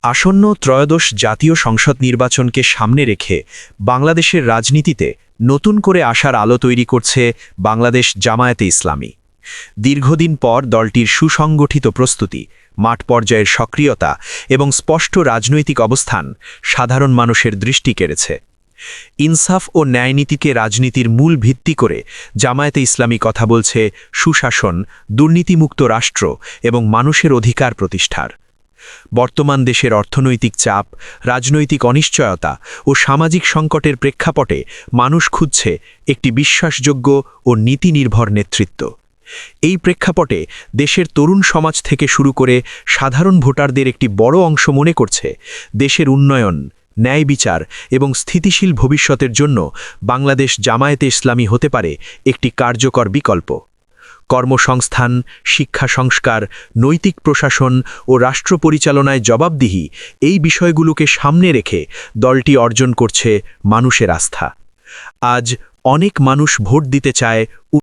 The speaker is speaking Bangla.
আসন্ন ত্রয়োদশ জাতীয় সংসদ নির্বাচনকে সামনে রেখে বাংলাদেশের রাজনীতিতে নতুন করে আসার আলো তৈরি করছে বাংলাদেশ জামায়াতে ইসলামী। দীর্ঘদিন পর দলটির সুসংগঠিত প্রস্তুতি, মাঠ পর্যায়ের সক্রিয়তা এবং স্পষ্ট রাজনৈতিক অবস্থান সাধারণ মানুষের দৃষ্টি কেড়েছে। ইনসাফ ও ন্যায়নীতিকে রাজনীতির মূল ভিত্তি করে জামায়াতে ইসলামী কথা বলছে সুশাসন, দুর্নীতিমুক্ত রাষ্ট্র এবং মানুষের অধিকার প্রতিষ্ঠার। বর্তমান দেশের অর্থনৈতিক চাপ, রাজনৈতিক অনিশ্চয়তা ও সামাজিক সংকটের প্রেক্ষাপটে মানুষ খুঁজছে একটি বিশ্বাসযোগ্য ও নীতিনির্ভর নেতৃত্ব। এই প্রেক্ষাপটে দেশের তরুণ সমাজ থেকে শুরু করে সাধারণ ভোটারদের একটি বড় অংশ মনে করছে দেশের উন্নয়ন, ন্যায় বিচার এবং স্থিতিশীল ভবিষ্যতের জন্য বাংলাদেশ জামায়াতে ইসলামী হতে পারে একটি কার্যকর বিকল্প। কর্মসংস্থান, শিক্ষা সংস্কার, নৈতিক প্রশাসন ও রাষ্ট্র পরিচালনায় জবাবদিহি এই বিষয়গুলোকে সামনে রেখে দলটি অর্জন করছে মানুষের আস্থা। আজ অনেক মানুষ ভোট দিতে চায়